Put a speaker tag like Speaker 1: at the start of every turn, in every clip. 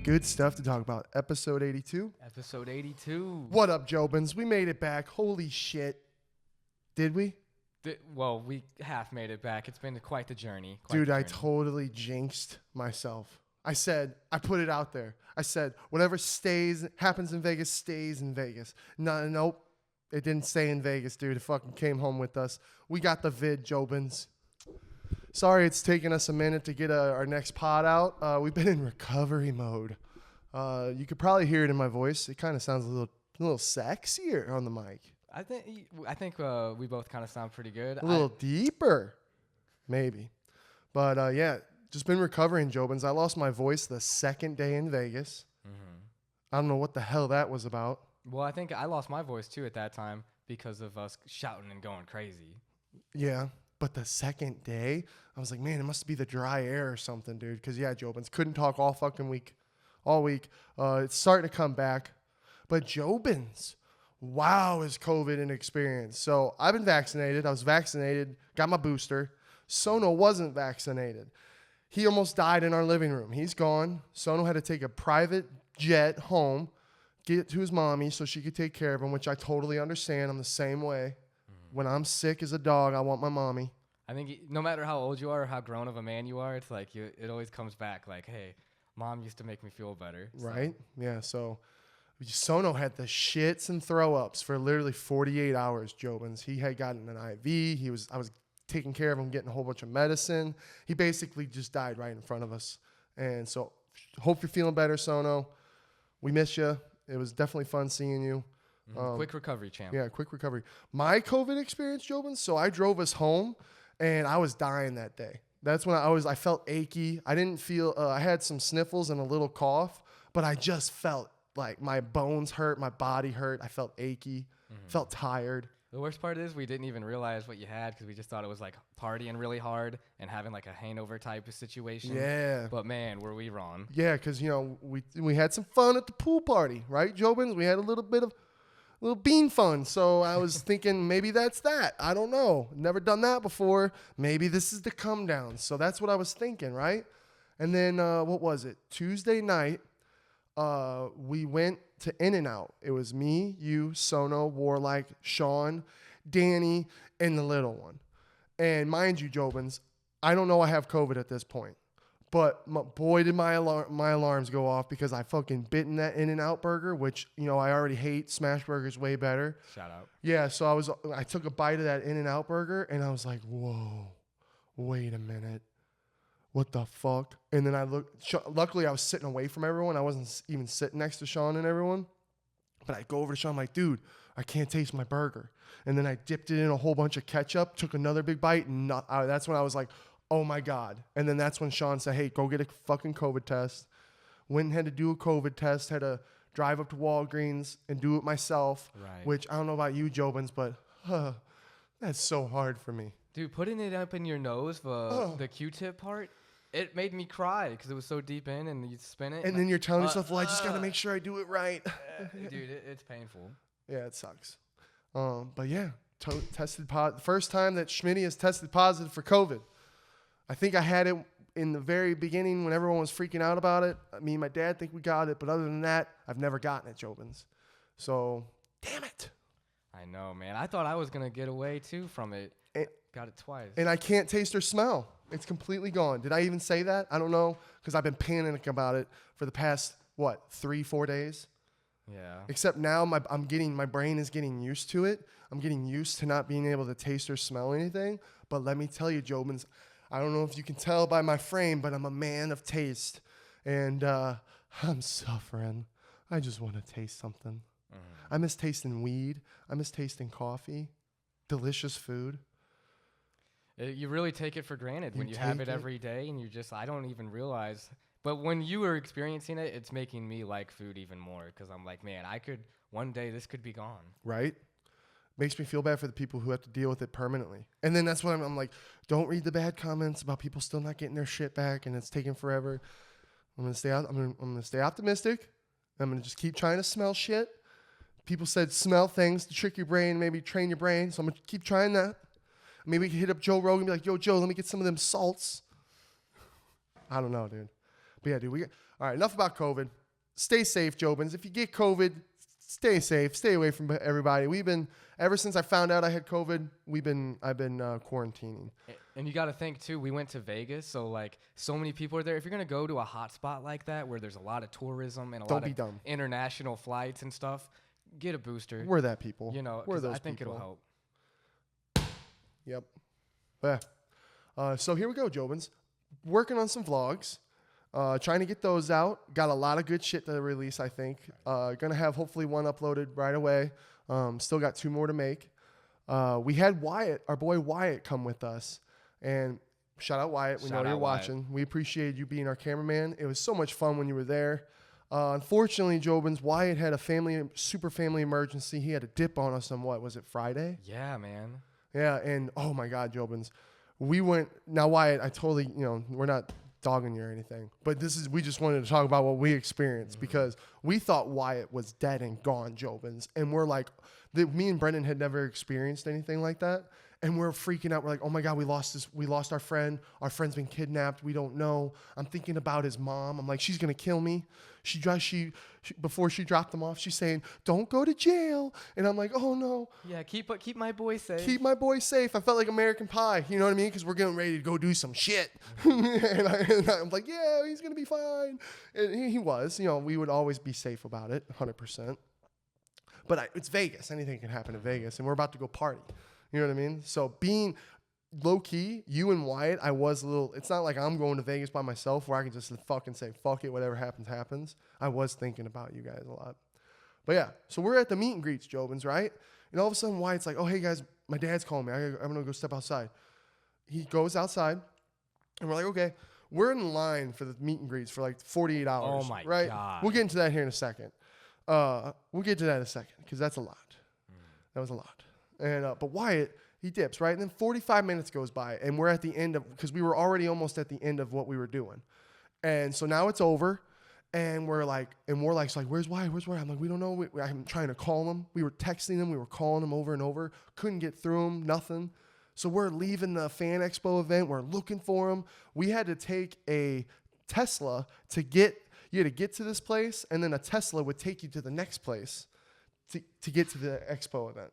Speaker 1: Good stuff to talk about. Episode 82.
Speaker 2: Episode 82.
Speaker 1: What up, Jobins? We made it back. Holy shit. Did we?
Speaker 2: Well, we half made it back. It's been quite the journey.
Speaker 1: Dude, I totally jinxed myself. I put it out there. I said, whatever happens in Vegas, stays in Vegas. Nope. It didn't stay in Vegas, dude. It fucking came home with us. We got the vid, Jobins. Sorry it's taken us a minute to get our next pod out. We've been in recovery mode. You could probably hear it in my voice. It kind of sounds a little sexier on the mic.
Speaker 2: I think we both kind of sound pretty good.
Speaker 1: A little deeper, maybe. But yeah, just been recovering, Jobins. I lost my voice the second day in Vegas. Mm-hmm. I don't know what the hell that was about.
Speaker 2: Well, I think I lost my voice too at that time because of us shouting and going crazy.
Speaker 1: Yeah, but the second day, I was like, man, it must be the dry air or something, dude. Because, yeah, Jobins, couldn't talk all week. It's starting to come back. But Jobins, wow, is COVID an experience. So I've been vaccinated. I was vaccinated, got my booster. Sono wasn't vaccinated. He almost died in our living room. He's gone. Sono had to take a private jet home, get to his mommy so she could take care of him, which I totally understand. I'm the same way. When I'm sick as a dog, I want my mommy.
Speaker 2: I think no matter how old you are or how grown of a man you are, it's like it always comes back like, hey, mom used to make me feel better. So.
Speaker 1: Right? Yeah, so Sono had the shits and throw-ups for literally 48 hours, Jobins. He had gotten an IV. I was taking care of him, getting a whole bunch of medicine. He basically just died right in front of us. And so hope you're feeling better, Sono. We miss you. It was definitely fun seeing you.
Speaker 2: Quick recovery, champ.
Speaker 1: Yeah, quick recovery. My COVID experience, Jobins, so I drove us home, and I was dying that day. That's when I felt achy. I didn't feel, I had some sniffles and a little cough, but I just felt like my bones hurt, my body hurt. I felt achy, felt tired.
Speaker 2: The worst part is we didn't even realize what you had because we just thought it was like partying really hard and having like a hangover type of situation.
Speaker 1: Yeah.
Speaker 2: But man, were we wrong.
Speaker 1: Yeah, because, we had some fun at the pool party, right, Jobins? We had a little bean fun. So I was thinking maybe that's that. I don't know. Never done that before. Maybe this is the come down. So that's what I was thinking, right? And then what was it? Tuesday night, we went to In-N-Out. It was me, you, Sono, Warlike, Sean, Danny, and the little one. And mind you, Jobins, I don't know I have COVID at this point. But boy, did my alarms go off because I fucking bitten that In-N-Out burger, which, I already hate. Smash Burger's way better.
Speaker 2: Shout out.
Speaker 1: Yeah, so I took a bite of that In-N-Out burger, and I was like, whoa, wait a minute. What the fuck? And then I looked. Luckily, I was sitting away from everyone. I wasn't even sitting next to Sean and everyone. But I go over to Sean, I'm like, dude, I can't taste my burger. And then I dipped it in a whole bunch of ketchup, took another big bite, and that's when I was like, oh my God. And then that's when Sean said, hey, go get a fucking COVID test. Went and had to do a COVID test, had to drive up to Walgreens and do it myself.
Speaker 2: Right.
Speaker 1: Which I don't know about you, Jobins, but that's so hard for me.
Speaker 2: Dude, putting it up in your nose, the Q-tip part, it made me cry because it was so deep in and you spin it.
Speaker 1: And then you're telling yourself, well, I just got to make sure I do it right.
Speaker 2: Dude, it's painful.
Speaker 1: Yeah, it sucks. But yeah, tested positive. First time that Schmitty has tested positive for COVID. I think I had it in the very beginning when everyone was freaking out about it. Me and my dad think we got it, but other than that, I've never gotten it, Jobins. So, damn it.
Speaker 2: I know, man. I thought I was going to get away, too, from it. Got it twice.
Speaker 1: And I can't taste or smell. It's completely gone. Did I even say that? I don't know, because I've been panicking about it for the past, 3-4 days?
Speaker 2: Yeah.
Speaker 1: Except now my brain is getting used to it. I'm getting used to not being able to taste or smell anything. But let me tell you, Jobins, I don't know if you can tell by my frame, but I'm a man of taste. And I'm suffering. I just want to taste something. I miss tasting weed. I miss tasting coffee. Delicious food.
Speaker 2: You really take it for granted when you have it every day, and I don't even realize. But when you were experiencing it, it's making me like food even more because I'm like, man, one day this could be gone.
Speaker 1: Right? Makes me feel bad for the people who have to deal with it permanently. And then that's why I'm like, don't read the bad comments about people still not getting their shit back and it's taking forever. I'm gonna stay optimistic. I'm gonna just keep trying to smell shit. People said smell things to trick your brain, maybe train your brain. So I'm gonna keep trying that. Maybe we can hit up Joe Rogan and be like, yo, Joe, let me get some of them salts. I don't know, dude. But yeah, dude, all right, enough about COVID. stay safe, Jobins. If you get COVID, stay safe. Stay away from everybody. Ever since I found out I had COVID, I've been quarantining.
Speaker 2: And you got to think too. We went to Vegas, so like so many people are there. If you're gonna go to a hot spot like that, where there's a lot of tourism and a lot of international flights and stuff, get a booster.
Speaker 1: We're that people.
Speaker 2: You know,
Speaker 1: we're those
Speaker 2: I think
Speaker 1: people.
Speaker 2: It'll help.
Speaker 1: Yep. Yeah. So here we go, Jobins. Working on some vlogs. Trying to get those out. Got a lot of good shit to release, I think. Gonna have hopefully one uploaded right away. Still got 2 more to make. We had Wyatt, our boy Wyatt, come with us. And shout out Wyatt. We know you're watching. We appreciate you being our cameraman. It was so much fun when you were there. Unfortunately, Jobins, Wyatt had a super family emergency. He had a dip on us on what? Was it Friday?
Speaker 2: Yeah, man.
Speaker 1: Yeah, and oh my God, Jobins. We went, now Wyatt, I totally, we're not dogging you or anything, but we just wanted to talk about what we experienced because we thought Wyatt was dead and gone, Jobins. And we're like, me and Brenden had never experienced anything like that. And we're freaking out. We're like, oh my God, we lost our friend. Our friend's been kidnapped. We don't know. I'm thinking about his mom. I'm like, she's going to kill me. Before she dropped him off, she's saying, don't go to jail. And I'm like, oh no.
Speaker 2: Yeah, keep my boy safe.
Speaker 1: Keep my boy safe. I felt like American Pie. You know what I mean? Because we're getting ready to go do some shit. and I'm like, yeah, he's going to be fine. And he was. We would always be safe about it, 100%. But it's Vegas. Anything can happen in Vegas. And we're about to go party. You know what I mean? So being low-key, you and Wyatt, I was a little... It's not like I'm going to Vegas by myself where I can just fucking say, fuck it, whatever happens, happens. I was thinking about you guys a lot. But yeah, so we're at the meet and greets, Jobins, right? And all of a sudden, Wyatt's like, oh, hey, guys, my dad's calling me. I'm going to go step outside. He goes outside, and we're like, okay. We're in line for the meet and greets for like 48 hours.
Speaker 2: Oh, my
Speaker 1: right?
Speaker 2: God.
Speaker 1: We'll get into that here in a second. We'll get to that in a second because that's a lot. That was a lot. And but Wyatt, he dips, right? And then 45 minutes goes by, and we're at the end of, because we were already almost at the end of what we were doing. And so now it's over, and we're like, so where's Wyatt? Where's Wyatt? I'm like, we don't know. I'm trying to call him. We were texting him. We were calling him over and over. Couldn't get through him, nothing. So we're leaving the Fan Expo event. We're looking for him. We had to take a Tesla you had to get to this place, and then a Tesla would take you to the next place to get to the expo event.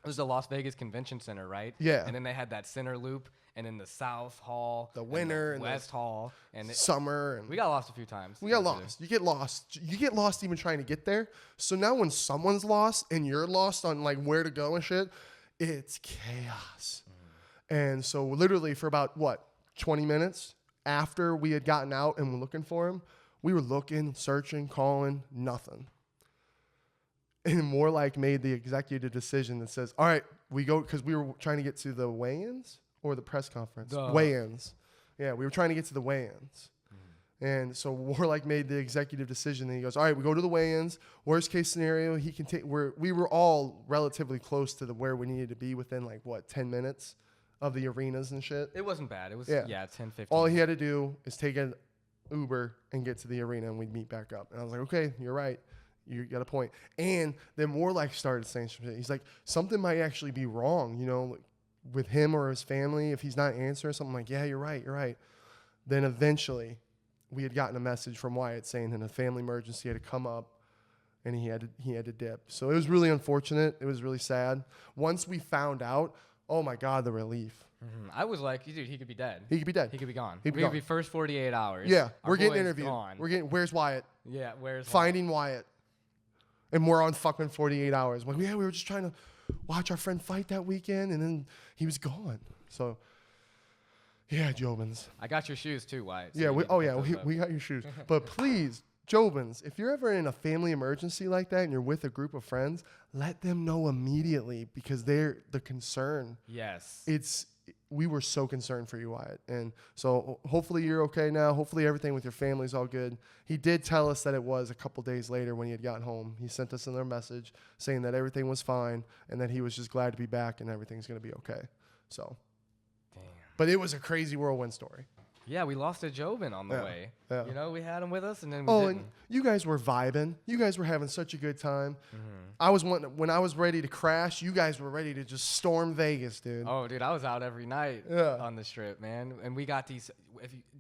Speaker 2: It was the Las Vegas Convention Center, right?
Speaker 1: Yeah.
Speaker 2: And then they had that center loop, and then the South Hall,
Speaker 1: the winter,
Speaker 2: and the West Hall, and
Speaker 1: summer. And
Speaker 2: we got lost a few times.
Speaker 1: We got lost. You get lost. You get lost even trying to get there. So now when someone's lost and you're lost on like where to go and shit, it's chaos. And so literally for about 20 minutes after we had gotten out and were looking for him, we were looking, searching, calling, nothing. And more like made the executive decision that says, all right, we go, because we were trying to get to the weigh-ins or the press conference? Weigh-ins. Yeah, we were trying to get to the weigh-ins. And so Warlike made the executive decision, and he goes, all right, we go to the weigh-ins. Worst case scenario, he can take, we were all relatively close to where we needed to be within 10 minutes of the arenas and shit.
Speaker 2: It wasn't bad. It was, 10, 15.
Speaker 1: All he had to do is take an Uber and get to the arena, and we'd meet back up. And I was like, okay, you're right. You got a point. And then Warlike started saying some shit. He's like, something might actually be wrong, with him or his family if he's not answering something. I'm like, yeah, you're right. Then eventually we had gotten a message from Wyatt saying that a family emergency had to come up and he had to dip. So it was really unfortunate. It was really sad. Once we found out, oh my God, the relief.
Speaker 2: I was like, dude, he could be dead.
Speaker 1: He could be dead.
Speaker 2: He could be gone.
Speaker 1: He could
Speaker 2: be first 48 hours.
Speaker 1: Yeah, we're getting interviewed. Where's Wyatt?
Speaker 2: Yeah,
Speaker 1: Finding Wyatt. And we're on fucking 48 hours. Like, yeah, we were just trying to watch our friend fight that weekend, and then he was gone. So, yeah, Jobins.
Speaker 2: I got your shoes too, Wyatt. So
Speaker 1: yeah, we got your shoes. But please, Jobins, if you're ever in a family emergency like that and you're with a group of friends, let them know immediately because they're the concern.
Speaker 2: Yes.
Speaker 1: We were so concerned for you, Wyatt. And so hopefully you're okay now. Hopefully everything with your family's all good. He did tell us that it was a couple days later when he had gotten home. He sent us another message saying that everything was fine and that he was just glad to be back and everything's going to be okay. So,
Speaker 2: damn.
Speaker 1: But it was a crazy whirlwind story.
Speaker 2: Yeah, we lost a Jobin on the way.
Speaker 1: Yeah.
Speaker 2: We had him with us, and then we didn't.
Speaker 1: And you guys were vibing. You guys were having such a good time. When I was ready to crash, you guys were ready to just storm Vegas, dude.
Speaker 2: Oh, dude, I was out every night on the strip, man. And we got these,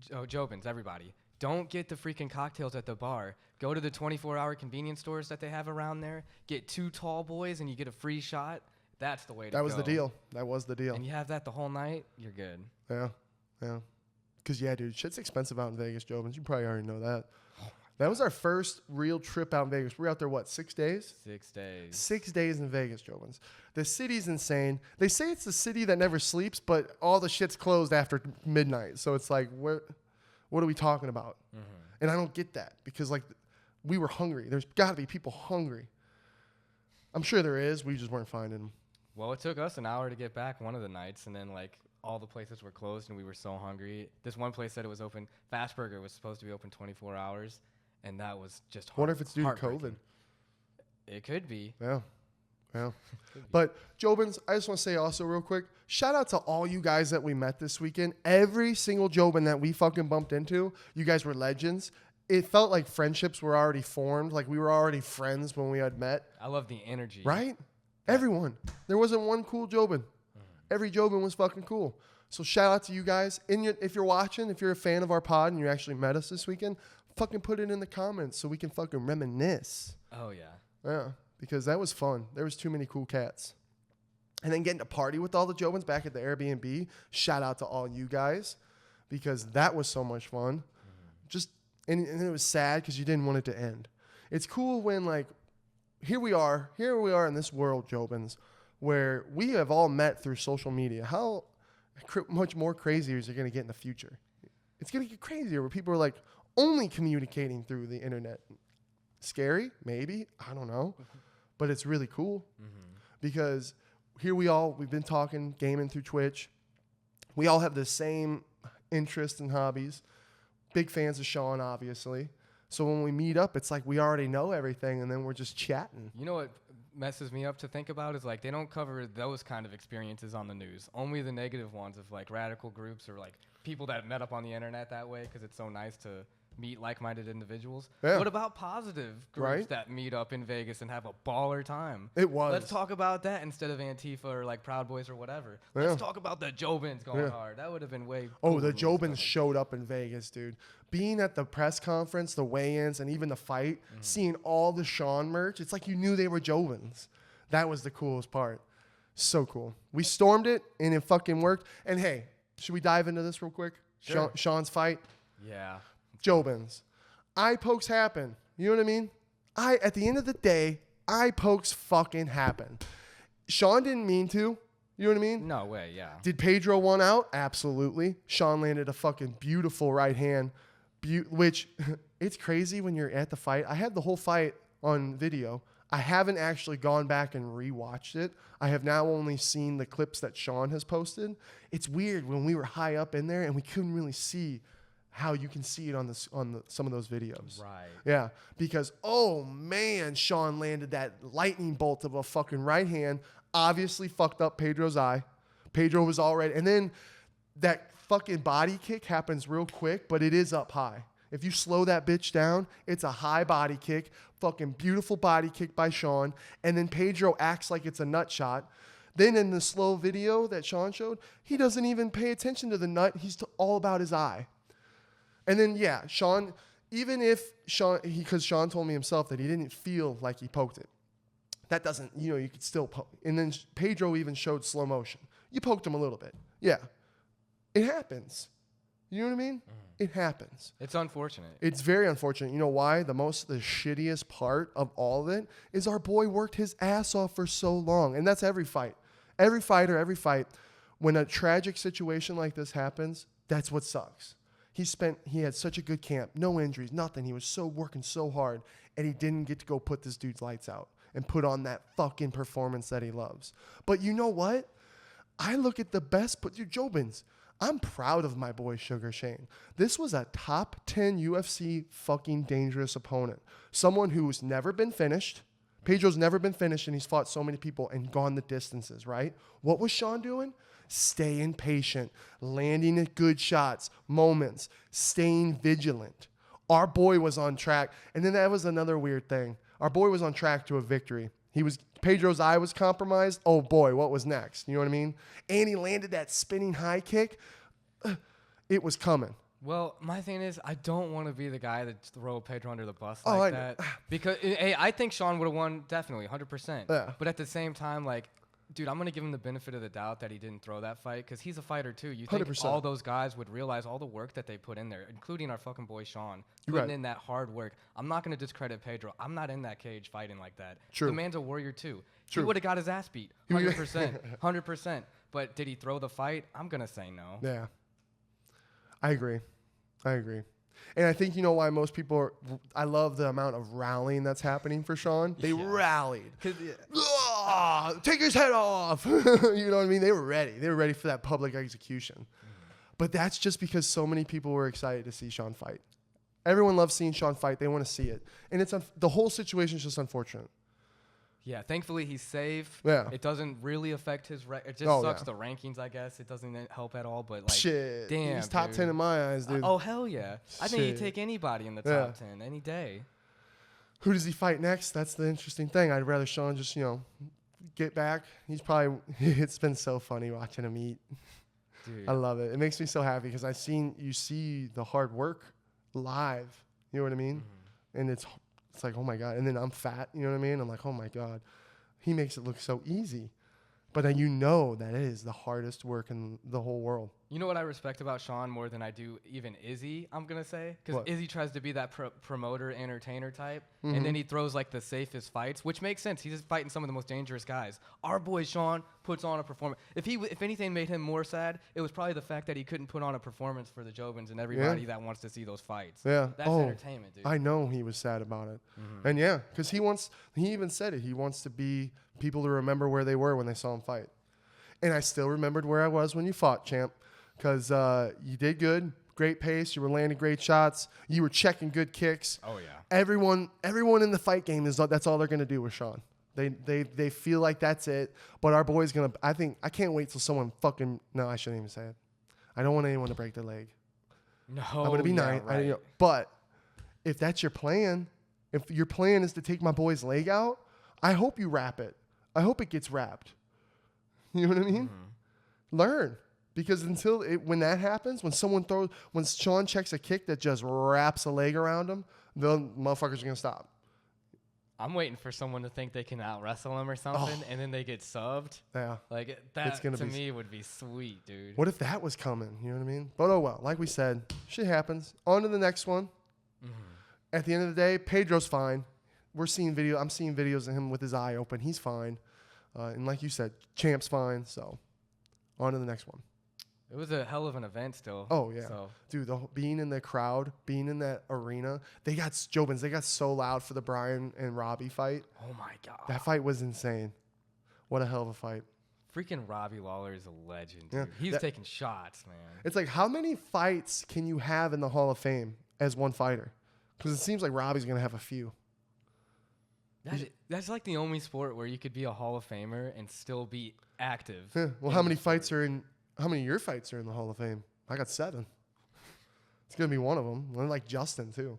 Speaker 2: Jobins, everybody, Don't get the freaking cocktails at the bar. Go to the 24-hour convenience stores that they have around there. Get 2 tall boys and you get a free shot. That's the way to go.
Speaker 1: That was the deal. That was the deal.
Speaker 2: And you have that the whole night, you're good.
Speaker 1: Yeah, yeah. Because, yeah, dude, shit's expensive out in Vegas, Jobins. You probably already know that. That was our first real trip out in Vegas. We were out there, 6 days?
Speaker 2: 6 days.
Speaker 1: 6 days in Vegas, Jobins. The city's insane. They say it's the city that never sleeps, but all the shit's closed after midnight. So it's like, what are we talking about? Mm-hmm. And I don't get that because, like, we were hungry. There's got to be people hungry. I'm sure there is. We just weren't finding them.
Speaker 2: Well, it took us an hour to get back one of the nights, and then, like, all the places were closed, and we were so hungry. This one place said it was open. Fast Burger was supposed to be open 24 hours, and that was just
Speaker 1: I wonder if it's due to COVID.
Speaker 2: It could be.
Speaker 1: Yeah. Yeah. But, Jobins, I just want to say also real quick, shout out to all you guys that we met this weekend. Every single Jobin that we fucking bumped into, you guys were legends. It felt like friendships were already formed, like we were already friends when we had met.
Speaker 2: I love the energy.
Speaker 1: Right? Everyone. There wasn't one cool Jobin. Every Jobin was fucking cool. So shout out to you guys. If you're watching, if you're a fan of our pod and you actually met us this weekend, fucking put it in the comments so we can fucking reminisce.
Speaker 2: Oh, yeah.
Speaker 1: Yeah, because that was fun. There was too many cool cats. And then getting to party with all the Jobins back at the Airbnb. Shout out to all you guys because that was so much fun. And it was sad because you didn't want it to end. It's cool when, like, here we are in this world, Jobins, where we have all met through social media. How much more crazier is it going to get in the future? It's going to get crazier where people are, like, only communicating through the internet. Scary? Maybe. I don't know. But it's really cool because here we've been talking, gaming through Twitch. We all have the same interests and hobbies. Big fans of Sean, obviously. So when we meet up, it's like we already know everything, and then we're just chatting.
Speaker 2: You know what messes me up to think about is, like, they don't cover those kind of experiences on the news. Only the negative ones of, like, radical groups or, like, people that met up on the internet that way because it's so nice to meet like-minded individuals. Yeah. What about positive groups that meet up in Vegas and have a baller time?
Speaker 1: It was.
Speaker 2: Let's talk about that instead of Antifa or, like, Proud Boys or whatever. Yeah. Let's talk about the Jobins going hard. That would have been way
Speaker 1: cooler. Oh, the Jobins showed up in Vegas, dude. Being at the press conference, the weigh-ins, and even the fight, seeing all the Sean merch, it's like you knew they were Jobins. That was the coolest part. So cool. We stormed it, and it fucking worked. And, hey, should we dive into this real quick?
Speaker 2: Sure.
Speaker 1: Sean's fight?
Speaker 2: Yeah.
Speaker 1: Jobins. Eye pokes happen. You know what I mean? At the end of the day, eye pokes fucking happen. Sean didn't mean to. You know what I mean?
Speaker 2: No way, yeah.
Speaker 1: Did Pedro one out? Absolutely. Sean landed a fucking beautiful right hand, which it's crazy when you're at the fight. I had the whole fight on video. I haven't actually gone back and rewatched it. I have now only seen the clips that Sean has posted. It's weird when we were high up in there and we couldn't really see how you can see it on some of those videos.
Speaker 2: Right.
Speaker 1: Yeah, because, oh, man, Sean landed that lightning bolt of a fucking right hand, obviously fucked up Pedro's eye. Pedro was already, and then that fucking body kick happens real quick, but it is up high. If you slow that bitch down, it's a high body kick, fucking beautiful body kick by Sean, and then Pedro acts like it's a nut shot. Then in the slow video that Sean showed, he doesn't even pay attention to the nut. He's all about his eye. And then, yeah, Sean, even if because Sean told me himself that he didn't feel like he poked it. That doesn't, you could still poke. And then Pedro even showed slow motion. You poked him a little bit. Yeah. It happens. You know what I mean? It happens.
Speaker 2: It's unfortunate.
Speaker 1: It's very unfortunate. You know why? The shittiest part of all of it is our boy worked his ass off for so long. And that's every fight. Every fight. When a tragic situation like this happens, that's what sucks. He had such a good camp, no injuries, nothing. He was working so hard, and he didn't get to go put this dude's lights out and put on that fucking performance that he loves. But you know what? I look at the best, Jobins. I'm proud of my boy Sugar Shane. This was a top 10 UFC fucking dangerous opponent. Someone who's never been finished. Pedro's never been finished, and he's fought so many people and gone the distances, right? What was Sean doing? Staying patient, landing at good shots, moments, staying vigilant. Our boy was on track. And then that was another weird thing. Our boy was on track to a victory. Pedro's eye was compromised. Oh boy, what was next? You know what I mean? And he landed that spinning high kick. It was coming.
Speaker 2: Well, my thing is, I don't want to be the guy that throw Pedro under the bus
Speaker 1: Oh,
Speaker 2: like that. Because, hey, I think Sean would have won definitely, 100%.
Speaker 1: Yeah.
Speaker 2: But at the same time, like, dude, I'm going to give him the benefit of the doubt that he didn't throw that fight because he's a fighter too. You think
Speaker 1: 100%.
Speaker 2: all those guys would realize all the work that they put in there, including our fucking boy Sean, putting in that hard work. I'm not going to discredit Pedro. I'm not in that cage fighting like that.
Speaker 1: True.
Speaker 2: The man's a warrior too.
Speaker 1: True.
Speaker 2: He would have got his ass beat, 100%. 100%. But did he throw the fight? I'm going to say no.
Speaker 1: Yeah. I agree. And I think you know why most people are, I love the amount of rallying that's happening for Sean. They rallied. Take his head off. You know what I mean? They were ready. They were ready for that public execution. But that's just because so many people were excited to see Sean fight. Everyone loves seeing Sean fight. They want to see it. And it's the whole situation is just unfortunate.
Speaker 2: Yeah, thankfully he's safe.
Speaker 1: Yeah.
Speaker 2: It doesn't really affect his it just sucks the rankings, I guess. It doesn't help at all, but like
Speaker 1: shit.
Speaker 2: Damn.
Speaker 1: He's top 10 in my eyes, dude.
Speaker 2: Oh hell yeah. I think he'd take anybody in the top 10 any day.
Speaker 1: Who does he fight next? That's the interesting thing. I'd rather Sean just, get back. He's probably it's been so funny watching him eat.
Speaker 2: Dude.
Speaker 1: I love it. It makes me so happy because you see the hard work live. You know what I mean? Mm-hmm. And it's like, oh my God. And then I'm fat. You know what I mean? I'm like, oh my God. He makes it look so easy. But then that is the hardest work in the whole world.
Speaker 2: You know what I respect about Sean more than I do even Izzy, I'm going to say? Because Izzy tries to be that promoter, entertainer type, and then he throws like the safest fights, which makes sense. He's just fighting some of the most dangerous guys. Our boy Sean puts on a performance. If anything made him more sad, it was probably the fact that he couldn't put on a performance for the Jobins and everybody that wants to see those fights.
Speaker 1: Yeah.
Speaker 2: That's entertainment, dude.
Speaker 1: I know he was sad about it. And because he even said it. He wants to be people to remember where they were when they saw him fight. And I still remembered where I was when you fought, champ, because you did good, great pace. You were landing great shots. You were checking good kicks.
Speaker 2: Oh yeah.
Speaker 1: Everyone in the fight game that's all they're gonna do with Sean. They feel like that's it. But our boy's gonna. I can't wait till someone fucking. No, I shouldn't even say it. I don't want anyone to break their leg.
Speaker 2: No.
Speaker 1: I'm gonna be nice. Right. But if that's your plan, if your plan is to take my boy's leg out, I hope you wrap it. I hope it gets wrapped. You know what I mean? Learn. Because when that happens, when Sean checks a kick that just wraps a leg around him, the motherfuckers are going to stop.
Speaker 2: I'm waiting for someone to think they can out-wrestle him or something, and then they get subbed.
Speaker 1: Yeah.
Speaker 2: Like, that to me would be sweet, dude.
Speaker 1: What if that was coming? You know what I mean? But oh well. Like we said, shit happens. On to the next one. At the end of the day, Pedro's fine. I'm seeing videos of him with his eye open. He's fine. And like you said, Champ's fine. So, on to the next one.
Speaker 2: It was a hell of an event still.
Speaker 1: Oh, yeah. So. Dude, being in the crowd, being in that arena, they got so loud for the Brian and Robbie fight.
Speaker 2: Oh, my God.
Speaker 1: That fight was insane. What a hell of a fight.
Speaker 2: Freaking Robbie Lawler is a legend, dude. Yeah, he's taking shots, man.
Speaker 1: It's like, how many fights can you have in the Hall of Fame as one fighter? Because it seems like Robbie's going to have a few.
Speaker 2: That's like the only sport where you could be a Hall of Famer and still be active.
Speaker 1: Yeah. Well, how many of your fights are in the Hall of Fame? I got 7. It's going to be one of them. I like Justin, too.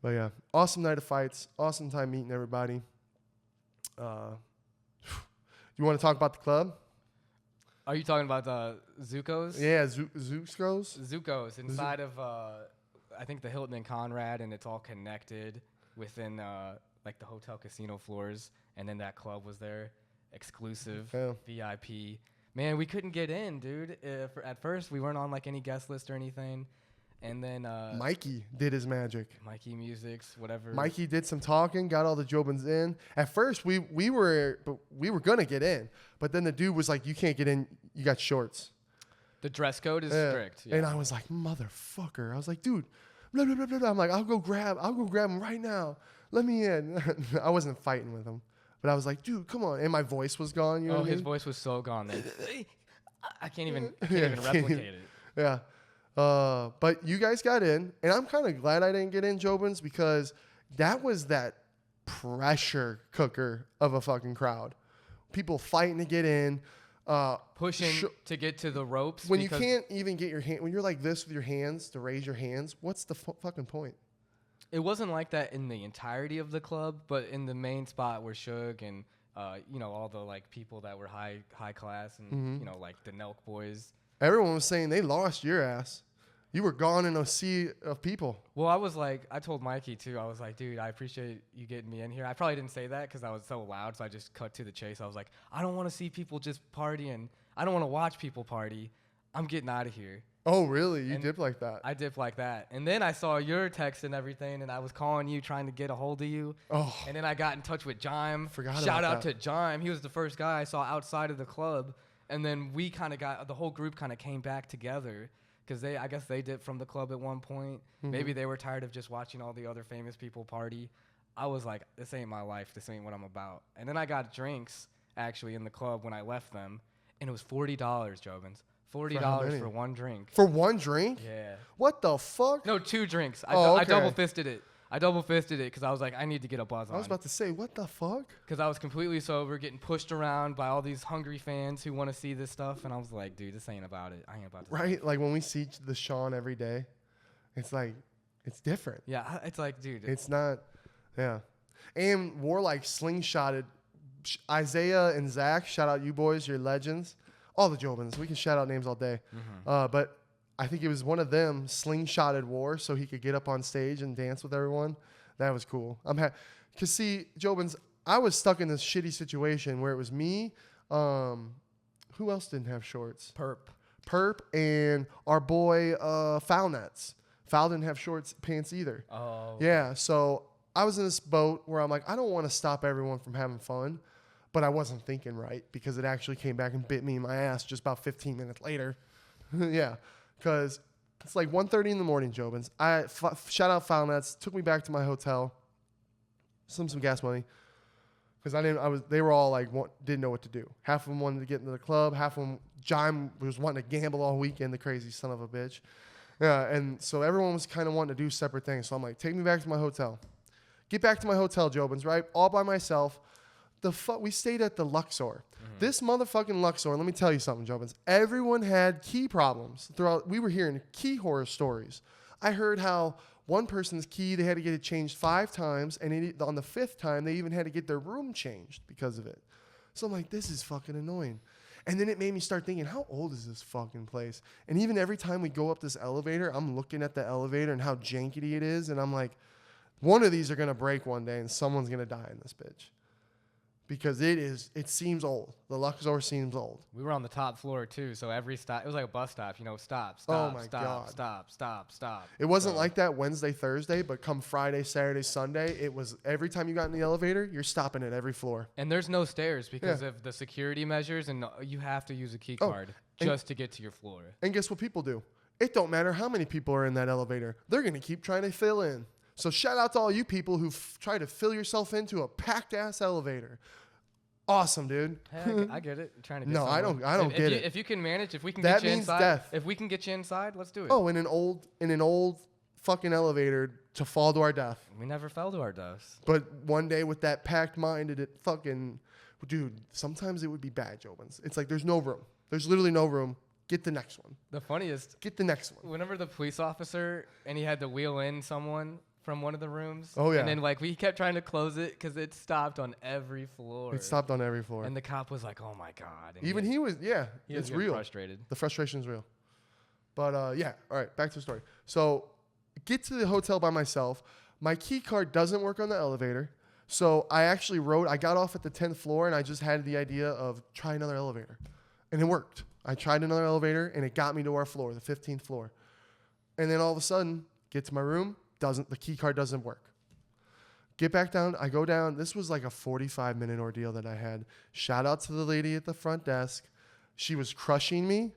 Speaker 1: But, yeah, awesome night of fights. Awesome time meeting everybody. You want to talk about the club?
Speaker 2: Are you talking about the Zucos?
Speaker 1: Yeah, Zucos.
Speaker 2: Zucos inside of, I think, the Hilton and Conrad, and it's all connected within like the hotel casino floors, and then that club was there, exclusive, VIP. Man, we couldn't get in, dude. At first, we weren't on like any guest list or anything, and then
Speaker 1: Mikey did his magic.
Speaker 2: Mikey Musics, whatever.
Speaker 1: Mikey did some talking, got all the Jobins in. At first, we were gonna get in, but then the dude was like, "You can't get in. You got shorts."
Speaker 2: The dress code is strict. Yeah.
Speaker 1: And I was like, "Motherfucker!" I was like, "Dude." Blah, blah, blah, blah, blah. I'm like, I'll go grab him right now. Let me in. I wasn't fighting with him, but I was like, dude, come on. And my voice was gone. You know
Speaker 2: his voice was so gone. Then I can't even replicate it.
Speaker 1: Yeah. But you guys got in, and I'm kind of glad I didn't get in, Jobins, because that was that pressure cooker of a fucking crowd. People fighting to get in.
Speaker 2: Pushing to get to the ropes.
Speaker 1: When you can't even get your hand, when you're like this with your hands to raise your hands, what's the fucking point?
Speaker 2: It wasn't like that in the entirety of the club, but in the main spot where Suge and all the like people that were high class and like the Nelk boys.
Speaker 1: Everyone was saying they lost your ass. You were gone in a sea of people.
Speaker 2: Well, I was like, I told Mikey too. I was like, dude, I appreciate you getting me in here. I probably didn't say that because I was so loud, so I just cut to the chase. I was like, I don't want to see people just partying. I don't want to watch people party. I'm getting out of here.
Speaker 1: Oh, really? You dipped like that?
Speaker 2: I dipped like that. And then I saw your text and everything, and I was calling you, trying to get a hold of you.
Speaker 1: Oh.
Speaker 2: And then I got in touch with Jime.
Speaker 1: Shout
Speaker 2: out to Jime. He was the first guy I saw outside of the club. And then we kind of the whole group kind of came back together because I guess they dipped from the club at one point. Mm-hmm. Maybe they were tired of just watching all the other famous people party. I was like, this ain't my life. This ain't what I'm about. And then I got drinks, actually, in the club when I left them. And it was $40, Jobins. $40 for one drink.
Speaker 1: For one drink?
Speaker 2: Yeah.
Speaker 1: What the fuck?
Speaker 2: No, 2 drinks. I
Speaker 1: okay.
Speaker 2: double fisted it. I double fisted it because I was like, I need to get a buzz on.
Speaker 1: I was about to say, what the fuck?
Speaker 2: Because I was completely sober, getting pushed around by all these hungry fans who want to see this stuff. And I was like, dude, this ain't about it. I ain't about to.
Speaker 1: Right? Like when we see the Sean every day, it's like, it's different.
Speaker 2: Yeah. It's like, dude.
Speaker 1: It's not. Yeah. And wore like slingshotted. Isaiah and Zach, shout out you boys. You're legends. All the Jobins. We can shout out names all day. Mm-hmm. But I think it was one of them slingshotted war so he could get up on stage and dance with everyone. That was cool. Because see, Jobins, I was stuck in this shitty situation where it was me. Who else didn't have shorts? Perp and our boy Foul Nets. Foul didn't have shorts, pants either.
Speaker 2: Oh.
Speaker 1: Yeah, so I was in this boat where I'm like, I don't want to stop everyone from having fun. But I wasn't thinking right because it actually came back and bit me in my ass just about 15 minutes later. Yeah, because it's like 1:30 in the morning, Jobins. Shout out Foul Nets. Took me back to my hotel. Some gas money. Because they were all like, didn't know what to do. Half of them wanted to get into the club. Half of them, Jime was wanting to gamble all weekend, the crazy son of a bitch. Yeah, and so everyone was kind of wanting to do separate things. So I'm like, take me back to my hotel. Get back to my hotel, Jobins, right? All by myself. We stayed at the Luxor. Mm-hmm. This motherfucking Luxor, let me tell you something, Jobins. Everyone had key problems throughout. We were hearing key horror stories. I heard how one person's key, they had to get it changed 5 times, and on the 5th time, they even had to get their room changed because of it. So I'm like, this is fucking annoying. And then it made me start thinking, how old is this fucking place? And even every time we go up this elevator, I'm looking at the elevator and how jankety it is, and I'm like, one of these are going to break one day, and someone's going to die in this bitch. Because it seems old. The Luxor seems old.
Speaker 2: We were on the top floor too, so every stop, it was like a bus stop, stop, stop.
Speaker 1: It wasn't like that Wednesday, Thursday, but come Friday, Saturday, Sunday, it was every time you got in the elevator, you're stopping at every floor.
Speaker 2: And there's no stairs because of the security measures, and you have to use a key card just to get to your floor. And
Speaker 1: guess what people do? It don't matter how many people are in that elevator. They're going to keep trying to fill in. So shout out to all you people who try to fill yourself into a packed-ass elevator. Awesome, dude.
Speaker 2: Hey, I get it. You're trying to get
Speaker 1: I don't get it.
Speaker 2: If you can manage, if we can
Speaker 1: that
Speaker 2: get you
Speaker 1: means
Speaker 2: inside,
Speaker 1: death.
Speaker 2: If we can get you inside, let's do it.
Speaker 1: Oh, in an old fucking elevator to fall to our death.
Speaker 2: We never fell to our deaths.
Speaker 1: But one day with that packed mind, dude, sometimes it would be bad, Jobins. It's like there's no room. There's literally no room. Get the next one.
Speaker 2: The funniest.
Speaker 1: Get the next one.
Speaker 2: Whenever the police officer and he had to wheel in someone from one of the rooms.
Speaker 1: Oh, yeah.
Speaker 2: And then, we kept trying to close it because it stopped on every floor.
Speaker 1: It stopped on every floor.
Speaker 2: And the cop was like, oh, my God. And
Speaker 1: he was it's real.
Speaker 2: Frustrated.
Speaker 1: The frustration's real. But, all right, back to the story. So, get to the hotel by myself. My key card doesn't work on the elevator. So, I got off at the 10th floor, and I just had the idea of try another elevator. And it worked. I tried another elevator, and it got me to our floor, the 15th floor. And then all of a sudden, get to my room. The key card doesn't work. Get back down. I go down. This was like a 45-minute ordeal that I had. Shout out to the lady at the front desk. She was crushing me,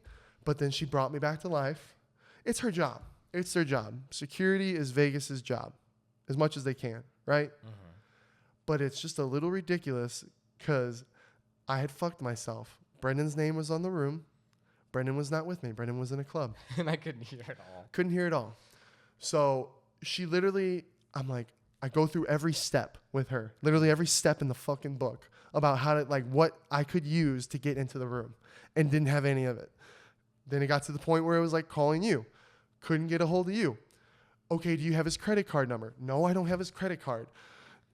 Speaker 1: but then she brought me back to life. It's her job. It's their job. Security is Vegas's job, as much as they can, right? Mm-hmm. But it's just a little ridiculous because I had fucked myself. Brenden's name was on the room. Brenden was not with me. Brenden was in a club.
Speaker 2: And I couldn't hear it all.
Speaker 1: Couldn't hear it all. So she literally, I go through every step with her, literally every step in the fucking book about how to, what I could use to get into the room, and didn't have any of it. Then it got to the point where it was like calling you. Couldn't get a hold of you. Okay, do you have his credit card number? No, I don't have his credit card.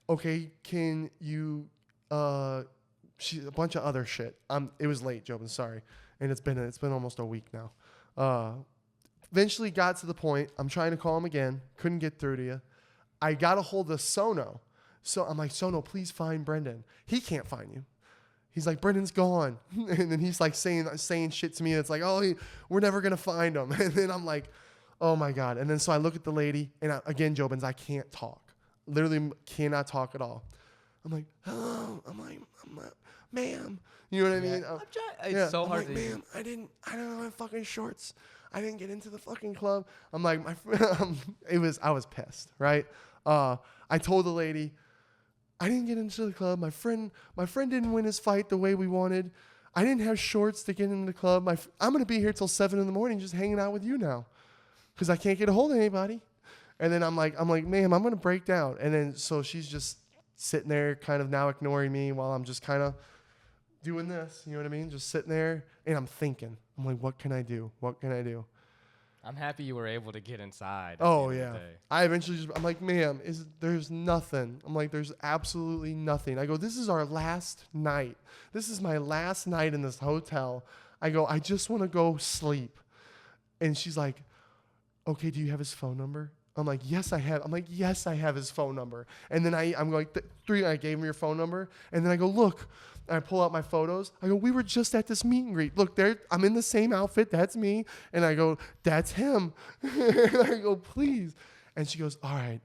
Speaker 1: Okay, can you, a bunch of other shit. It was late, Jobin, sorry. And it's been almost a week now. Eventually got to the point. I'm trying to call him again. Couldn't get through to you. I got a hold of Sono. So I'm like, Sono, please find Brenden. He can't find you. He's like, Brenden's gone. And then he's like saying shit to me. It's like, oh, we're never going to find him. And then I'm like, oh my God. And then so I look at the lady and again, Jobins, I can't talk. Literally cannot talk at all. I'm like, oh, I'm like, ma'am. You know what I mean?
Speaker 2: It's so hard
Speaker 1: like,
Speaker 2: to
Speaker 1: ma'am, I don't know my fucking shorts. I didn't get into the fucking club. I'm like, I was pissed, right? I told the lady, I didn't get into the club. My friend didn't win his fight the way we wanted. I didn't have shorts to get into the club. I'm going to be here till 7 a.m. just hanging out with you now because I can't get a hold of anybody. And then I'm like, ma'am, I'm going to break down. And then so she's just sitting there kind of now ignoring me while I'm just kind of doing this. You know what I mean? Just sitting there and I'm thinking. I'm like, what can I do? What can I do?
Speaker 2: I'm happy you were able to get inside.
Speaker 1: Oh, yeah. I eventually I'm like, ma'am, there's nothing. I'm like, there's absolutely nothing. I go, this is our last night. This is my last night in this hotel. I go, I just want to go sleep. And she's like, okay, do you have his phone number? I'm like, yes, I have. I'm like, yes, I have his phone number. And then I'm like, I gave him your phone number. And then I go, look. And I pull out my photos. I go, we were just at this meet and greet. Look, I'm in the same outfit. That's me. And I go, that's him. And I go, please. And she goes, all right.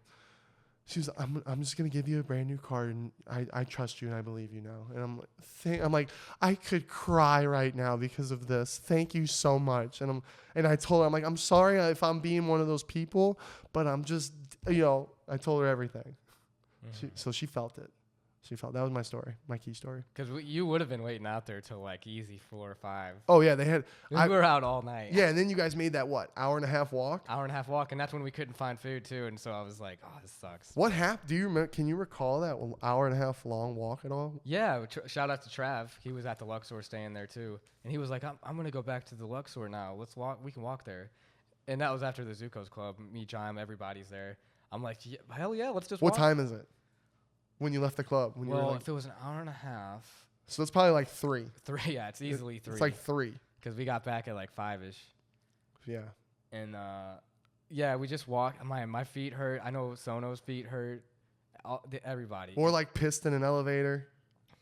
Speaker 1: She goes, I'm just going to give you a brand new card. And I trust you and I believe you now. And I'm like, I could cry right now because of this. Thank you so much. And I told her, I'm like, I'm sorry if I'm being one of those people, but I'm just, I told her everything.
Speaker 2: Mm-hmm.
Speaker 1: So she felt it. That was my story, my key story.
Speaker 2: Because you would have been waiting out there till like easy 4 or 5.
Speaker 1: Oh yeah, they had.
Speaker 2: We were out all night.
Speaker 1: Yeah, and then you guys made that hour and a half walk?
Speaker 2: Hour and a half walk, and that's when we couldn't find food too. And so I was like, oh, this sucks.
Speaker 1: What happened? Do you remember? Can you recall that hour and a half long walk at all?
Speaker 2: Yeah, shout out to Trav. He was at the Luxor staying there too, and he was like, I'm gonna go back to the Luxor now. Let's walk. We can walk there. And that was after the Zuko's Club. Me, Jim, everybody's there. I'm like, yeah, hell yeah, let's just.
Speaker 1: What
Speaker 2: walk.
Speaker 1: time is it? When you left the club?
Speaker 2: If it was an hour and a half.
Speaker 1: So it's probably like 3.
Speaker 2: 3, yeah, it's easily 3.
Speaker 1: It's like 3.
Speaker 2: Because we got back at like 5-ish.
Speaker 1: Yeah.
Speaker 2: And yeah, we just walked. My feet hurt. I know Sono's feet hurt. Everybody.
Speaker 1: Or like pissed in an elevator.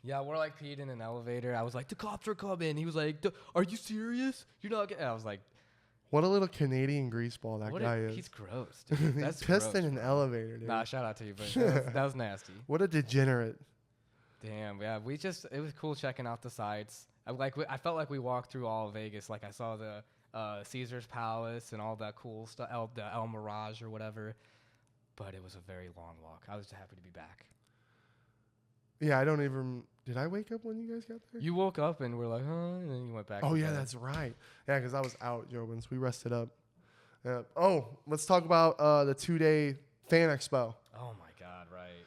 Speaker 2: Yeah, we're like peed in an elevator. I was like, the cops are coming. He was like, are you serious? You're not getting. I was like.
Speaker 1: What a little Canadian greaseball that guy is.
Speaker 2: He's gross, dude. That's
Speaker 1: pissed
Speaker 2: gross,
Speaker 1: in an elevator, dude.
Speaker 2: Nah, shout out to you, but that was nasty.
Speaker 1: What a degenerate.
Speaker 2: Damn, yeah. It was cool checking out the sights. I felt like we walked through all of Vegas. Like I saw the Caesar's Palace and all that cool stuff, the El Mirage or whatever. But it was a very long walk. I was just happy to be back.
Speaker 1: Yeah, did I wake up when you guys got there?
Speaker 2: You woke up and we're like, huh? And then you went back.
Speaker 1: Oh, yeah, that's right. Yeah, because I was out, Jobins. We rested up. Oh, let's talk about the 2-day fan expo.
Speaker 2: Oh, my God, right.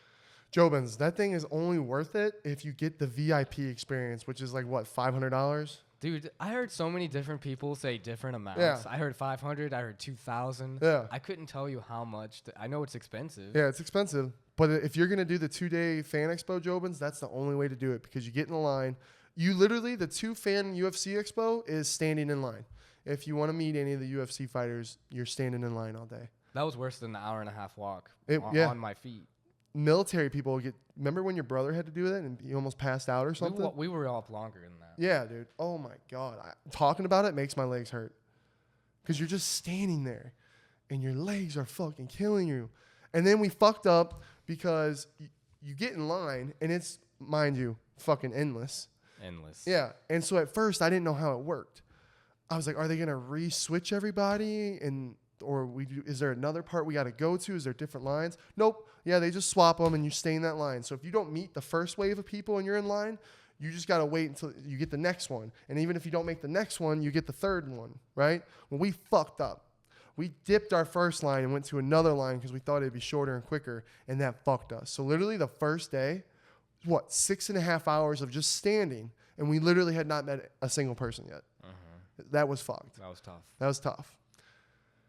Speaker 1: Jobins, that thing is only worth it if you get the VIP experience, which is like, what, $500?
Speaker 2: Dude, I heard so many different people say different amounts.
Speaker 1: Yeah.
Speaker 2: I heard 500. I heard 2,000.
Speaker 1: Yeah.
Speaker 2: I couldn't tell you how much. I know it's expensive.
Speaker 1: Yeah, it's expensive. But if you're going to do the 2-day fan expo, Jobins, that's the only way to do it because you get in the line. You literally, the 2-fan UFC expo is standing in line. If you want to meet any of the UFC fighters, you're standing in line all day.
Speaker 2: That was worse than the hour and a half walk on my feet.
Speaker 1: Military people remember when your brother had to do that and he almost passed out or something?
Speaker 2: We were up longer than that.
Speaker 1: Yeah, dude. Oh, my God. Talking about it makes my legs hurt because you're just standing there and your legs are fucking killing you. And then we fucked up because you get in line and it's, mind you, fucking endless. Yeah. And so at first I didn't know how it worked. I was like, are they going to re-switch everybody? Is there another part we got to go to? Is there different lines? Nope. Yeah, they just swap them and you stay in that line. So if you don't meet the first wave of people and you're in line, you just got to wait until you get the next one. And even if you don't make the next one, you get the third one, right? Well, we fucked up. We dipped our first line and went to another line because we thought it'd be shorter and quicker, and that fucked us. So literally the first day, 6.5 hours of just standing, and we literally had not met a single person yet. That was fucked. That was tough.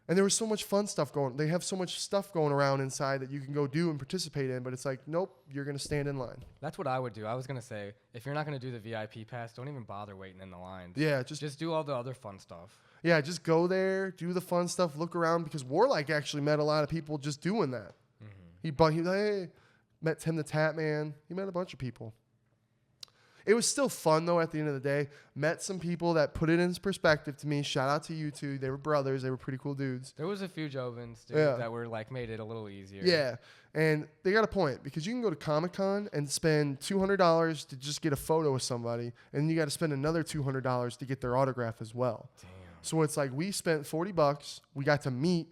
Speaker 1: And there was so much fun stuff going. They have so much stuff going around inside that you can go do and participate in, but it's like, nope, you're going to stand in line.
Speaker 2: That's what I would do. I was going to say, if you're not going to do the VIP pass, don't even bother waiting in the line.
Speaker 1: Yeah.
Speaker 2: Just do all the other fun stuff.
Speaker 1: Yeah, just go there, do the fun stuff, look around, because Warlike actually met a lot of people just doing that. He met Tim the Tap Man. He met a bunch of people. It was still fun, though, at the end of the day. Met some people that put it in perspective to me. Shout out to you two. They were brothers. They were pretty cool dudes.
Speaker 2: There was a few Jobins, dude, that were like made it a little easier.
Speaker 1: Yeah, and they got a point, because you can go to Comic-Con and spend $200 to just get a photo with somebody, and then you got to spend another $200 to get their autograph as well.
Speaker 2: Damn.
Speaker 1: So it's like we spent $40. We got to meet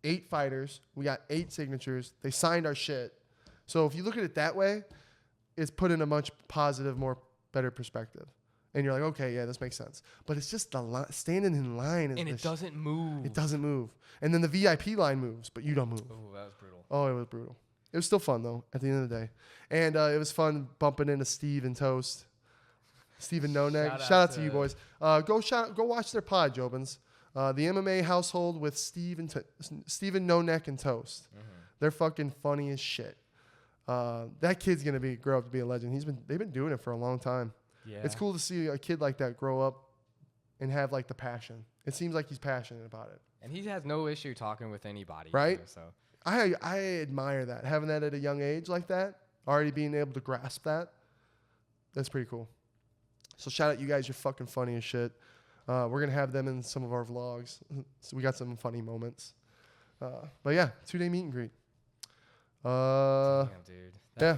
Speaker 1: 8 fighters. We got 8 signatures. They signed our shit. So if you look at it that way, it's put in a much positive, better perspective. And you're like, okay, yeah, this makes sense. But it's just the standing in line.
Speaker 2: And it doesn't move.
Speaker 1: It doesn't move. And then the VIP line moves, but you don't move.
Speaker 2: Oh, that was brutal.
Speaker 1: Oh, it was brutal. It was still fun, though, at the end of the day. And it was fun bumping into Steve and Toast. Steve and No Neck. Shout out to you boys. Go watch their pod, Jobins. The MMA household with Steve and No Neck and Toast. They're fucking funny as shit. That kid's gonna grow up to be a legend. They've been doing it for a long time. Yeah. It's cool to see a kid like that grow up and have like the passion. It seems like he's passionate about it.
Speaker 2: And he has no issue talking with anybody.
Speaker 1: Right?
Speaker 2: So
Speaker 1: I admire that. Having that at a young age like that, already being able to grasp that, that's pretty cool. So shout out you guys, you're fucking funny as shit. We're going to have them in some of our vlogs. So we got some funny moments. But yeah, 2-day meet and greet.
Speaker 2: damn, dude.
Speaker 1: Yeah.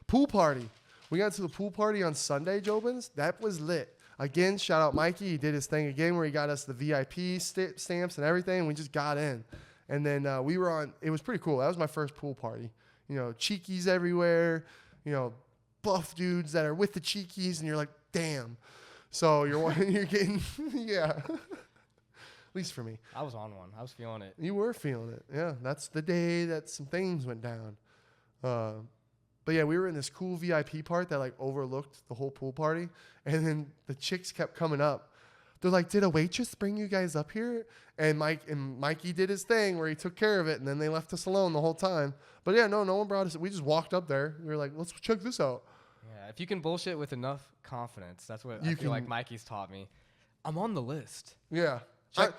Speaker 1: Pool party. We got to the pool party on Sunday, Jobins. That was lit. Again, shout out Mikey. He did his thing again where he got us the VIP stamps and everything. And we just got in. And then we were on, it was pretty cool. That was my first pool party. You know, cheekies everywhere. You know, buff dudes that are with the cheekies. And you're like, damn. So you're getting, yeah. At least for me.
Speaker 2: I was on one. I was feeling it.
Speaker 1: You were feeling it. Yeah. That's the day that some things went down. But yeah, we were in this cool VIP part that like overlooked the whole pool party. And then the chicks kept coming up. They're like, did a waitress bring you guys up here? And Mikey did his thing where he took care of it. And then they left us alone the whole time. But yeah, no one brought us. We just walked up there. We were like, let's check this out.
Speaker 2: Yeah, if you can bullshit with enough confidence, that's what I feel like Mikey's taught me. I'm on the list.
Speaker 1: Yeah.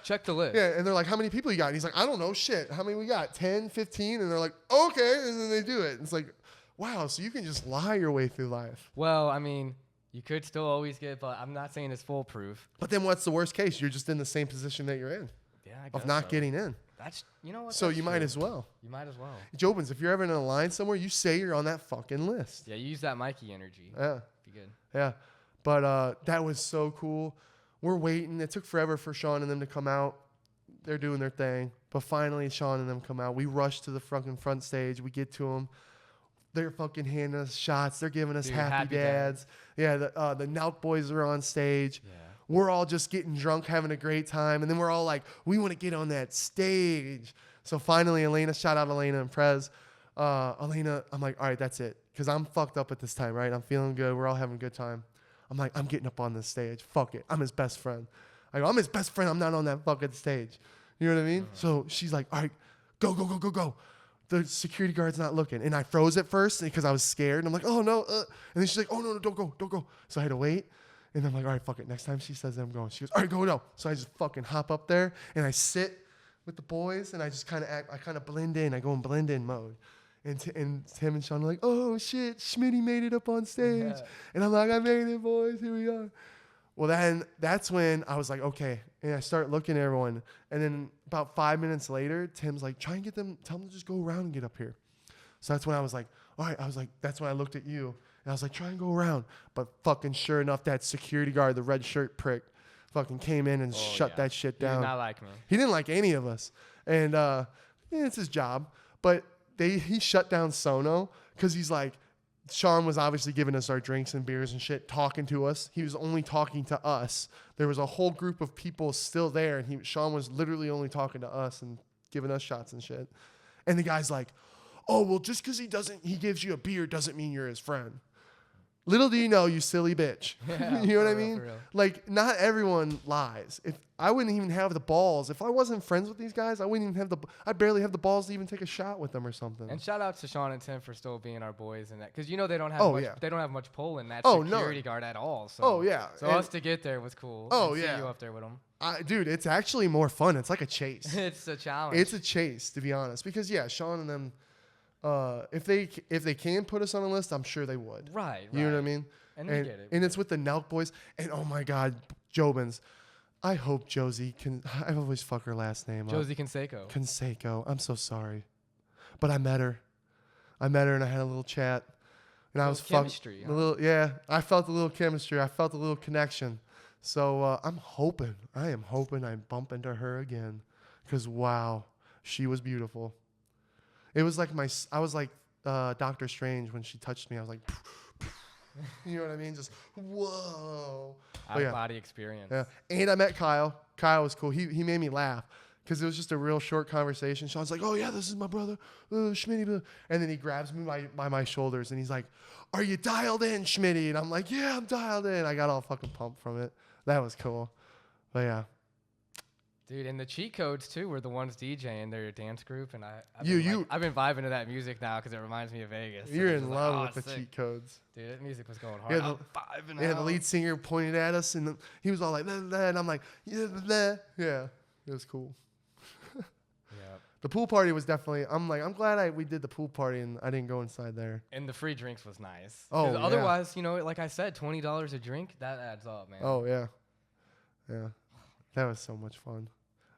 Speaker 2: Check the list.
Speaker 1: Yeah, and they're like, how many people you got? And he's like, I don't know, shit. How many we got? 10, 15? And they're like, okay. And then they do it. And it's like, wow, so you can just lie your way through life.
Speaker 2: Well, I mean, you could still always get, but I'm not saying it's foolproof.
Speaker 1: But then what's the worst case? You're just in the same position that you're in.
Speaker 2: Yeah, I guess
Speaker 1: of not getting in.
Speaker 2: That's, you know what?
Speaker 1: So you might as well.
Speaker 2: You might as well.
Speaker 1: Jobins, if you're ever in a line somewhere, you say you're on that fucking list.
Speaker 2: Yeah, use that Mikey energy.
Speaker 1: Yeah.
Speaker 2: Be good.
Speaker 1: Yeah. But that was so cool. We're waiting. It took forever for Sean and them to come out. They're doing their thing. But finally, Sean and them come out. We rush to the fucking front stage. We get to them. They're fucking handing us shots. They're giving us happy dads. Yeah, the Naut boys are on stage. Yeah. We're all just getting drunk, having a great time. And then we're all like, we want to get on that stage. So finally, Elena, shout out Elena and Prez. Elena, I'm like, all right, that's it. Because I'm fucked up at this time, right? I'm feeling good. We're all having a good time. I'm like, I'm getting up on this stage. Fuck it. I'm his best friend. I go, I'm his best friend. I'm not on that fucking stage. You know what I mean? So she's like, all right, go. The security guard's not looking. And I froze at first because I was scared. And I'm like, oh, no. And then she's like, oh, no, don't go. So I had to wait. And I'm like, all right, fuck it. Next time she says that, I'm going. She goes, all right, go. So I just fucking hop up there. And I sit with the boys. And I just kind of blend in. I go in blend in mode. And Tim and Sean are like, oh, shit, Schmitty made it up on stage. Yeah. And I'm like, I made it, boys. Here we are. Well, then that's when I was like, okay. And I start looking at everyone. And then about 5 minutes later, Tim's like, try and get them, tell them to just go around and get up here. So that's when I was like, all right. I was like, that's when I looked at you. And I was like, try and go around. But fucking sure enough, that security guard, the red shirt prick, fucking came in and shut that shit down.
Speaker 2: He did not like me.
Speaker 1: He didn't like any of us. And it's his job. But he shut down Sono because he's like, Sean was obviously giving us our drinks and beers and shit, talking to us. He was only talking to us. There was a whole group of people still there, and Sean was literally only talking to us and giving us shots and shit. And the guy's like, oh, well, just because he gives you a beer doesn't mean you're his friend. Little do you know, you silly bitch.
Speaker 2: Yeah,
Speaker 1: you know what I
Speaker 2: for real,
Speaker 1: mean?
Speaker 2: for real.
Speaker 1: Like, not everyone lies. If I wouldn't even have the balls. If I wasn't friends with these guys, I wouldn't even have I barely have the balls to even take a shot with them or something.
Speaker 2: And shout out to Sean and Tim for still being our boys and that, because they don't have they don't have much pull in that security guard at all. So so us to get there was cool.
Speaker 1: Oh,
Speaker 2: and
Speaker 1: yeah.
Speaker 2: see you up there with them.
Speaker 1: Dude, it's actually more fun. It's like a chase.
Speaker 2: It's a challenge.
Speaker 1: It's a chase, to be honest, because Sean and them, if they can put us on a list, I'm sure they would.
Speaker 2: Right.
Speaker 1: You know what I mean?
Speaker 2: And we get it.
Speaker 1: And it's with the Nelk boys. And oh my God, Jobins. I hope Josie can. I always fuck her last name.
Speaker 2: Josie Canseco.
Speaker 1: Canseco. I'm so sorry, but I met her. And I had a little chat, and I was
Speaker 2: chemistry.
Speaker 1: I felt a little chemistry. I felt a little connection. So I am hoping I bump into her again, because wow, she was beautiful. It was like I was like Doctor Strange when she touched me. I was like, you know what I mean? Just whoa.
Speaker 2: Out of body experience.
Speaker 1: Yeah, and I met Kyle. Kyle was cool. He made me laugh because it was just a real short conversation. Sean's like, "Oh yeah, this is my brother, Schmitty," and then he grabs me by my shoulders and he's like, "Are you dialed in, Schmitty?" And I'm like, "Yeah, I'm dialed in." I got all fucking pumped from it. That was cool. But yeah.
Speaker 2: Dude, and the cheat codes too were the ones DJing their dance group, and I've been vibing to that music now because it reminds me of Vegas.
Speaker 1: You're in love with the cheat codes.
Speaker 2: Dude, that music was going hard.
Speaker 1: The lead singer pointed at us, and he was all like, blah, blah, and I'm like, yeah, it was cool.
Speaker 2: Yeah.
Speaker 1: The pool party was definitely. I'm glad we did the pool party, and I didn't go inside there.
Speaker 2: And the free drinks was nice.
Speaker 1: Oh,
Speaker 2: otherwise, like I said, $20 a drink, that adds up, man.
Speaker 1: Oh yeah, that was so much fun.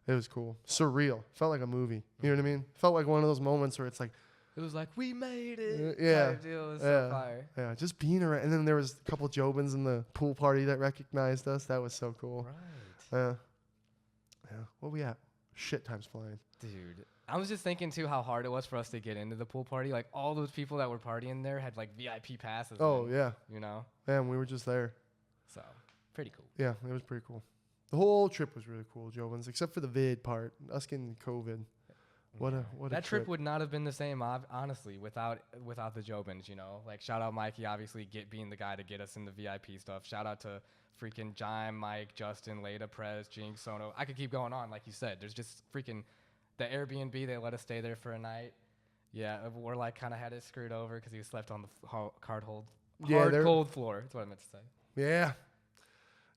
Speaker 1: It was cool. Surreal. Felt like a movie. You know what I mean? Felt like one of those moments where it's like,
Speaker 2: it was like, we made it.
Speaker 1: Yeah.
Speaker 2: It was so fire.
Speaker 1: Yeah. Just being around. And then there was a couple of Jobins in the pool party that recognized us. That was so cool.
Speaker 2: Right.
Speaker 1: Yeah. What we at? Shit time's flying.
Speaker 2: Dude. I was just thinking, too, how hard it was for us to get into the pool party. Like, all those people that were partying there had, like, VIP passes.
Speaker 1: Oh, yeah.
Speaker 2: You know?
Speaker 1: Man, we were just there.
Speaker 2: So, pretty cool.
Speaker 1: Yeah, it was pretty cool. The whole trip was really cool, Jobins, except for the vid part. Us getting COVID. What a
Speaker 2: that trip would not have been the same, honestly, without the Jobins, Like, shout out Mikey, obviously, being the guy to get us in the VIP stuff. Shout out to freaking Jime, Mike, Justin, Leda, Prez, Jinx, Sono. I could keep going on, like you said. There's just freaking the Airbnb. They let us stay there for a night. Yeah, we're like kind of had it screwed over because he slept on the cold floor. That's what I meant to say.
Speaker 1: Yeah.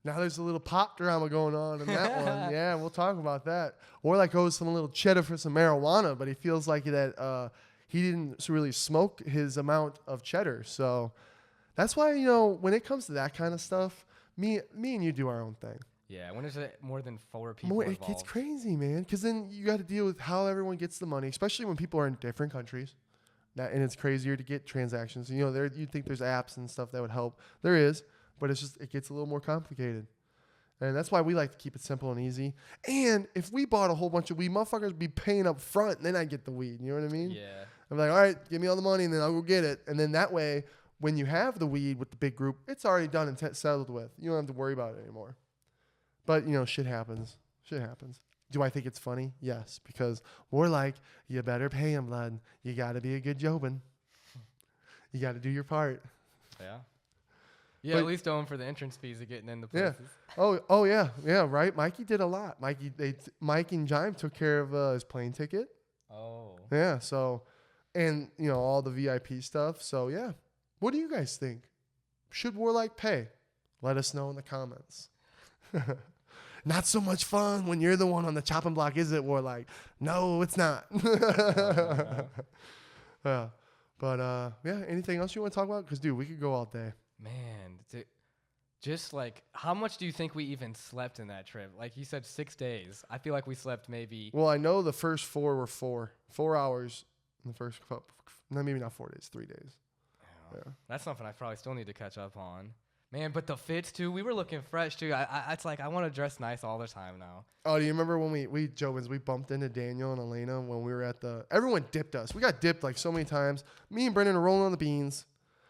Speaker 1: Now there's a little pop drama going on in that one. Yeah, we'll talk about that. Or like owes some little cheddar for some marijuana, but he feels like that he didn't really smoke his amount of cheddar. So that's why, when it comes to that kind of stuff, me and you do our own thing.
Speaker 2: Yeah, when there's more than 4 people involved.
Speaker 1: It gets crazy, man, because then you got to deal with how everyone gets the money, especially when people are in different countries. And it's crazier to get transactions. You'd think there's apps and stuff that would help. There is. But it gets a little more complicated. And that's why we like to keep it simple and easy. And if we bought a whole bunch of weed, motherfuckers would be paying up front, and then I get the weed. You know what I mean?
Speaker 2: Yeah.
Speaker 1: I'm like, all right, give me all the money, and then I'll go get it. And then that way, when you have the weed with the big group, it's already done and settled with. You don't have to worry about it anymore. But, shit happens. Shit happens. Do I think it's funny? Yes, because we're like, you better pay him, blood. You got to be a good Jobin. You got to do your part.
Speaker 2: Yeah. Yeah, at least owe him for the entrance fees of getting into places.
Speaker 1: Yeah. Oh yeah. Yeah, right. Mikey did a lot. Mike and Jime took care of his plane ticket.
Speaker 2: Oh.
Speaker 1: Yeah, so, and, all the VIP stuff. So, yeah. What do you guys think? Should Warlike pay? Let us know in the comments. Not so much fun when you're the one on the chopping block, is it, Warlike? No, it's not. Yeah. But, anything else you want to talk about? Because, dude, we could go all day.
Speaker 2: Man, just like, how much do you think we even slept in that trip? Like you said, 6 days. I feel like we slept maybe.
Speaker 1: Well, I know the first 4 were 4 hours in the first couple. No, maybe not 4 days, 3 days.
Speaker 2: Yeah. That's something I probably still need to catch up on. Man, but the fits too, we were looking fresh too. It's like I want to dress nice all the time now. Oh,
Speaker 1: do you remember when we Jobins, we bumped into Daniel and Elena when we were at everyone dipped us. We got dipped like so many times. Me and Brenden are rolling on the beans.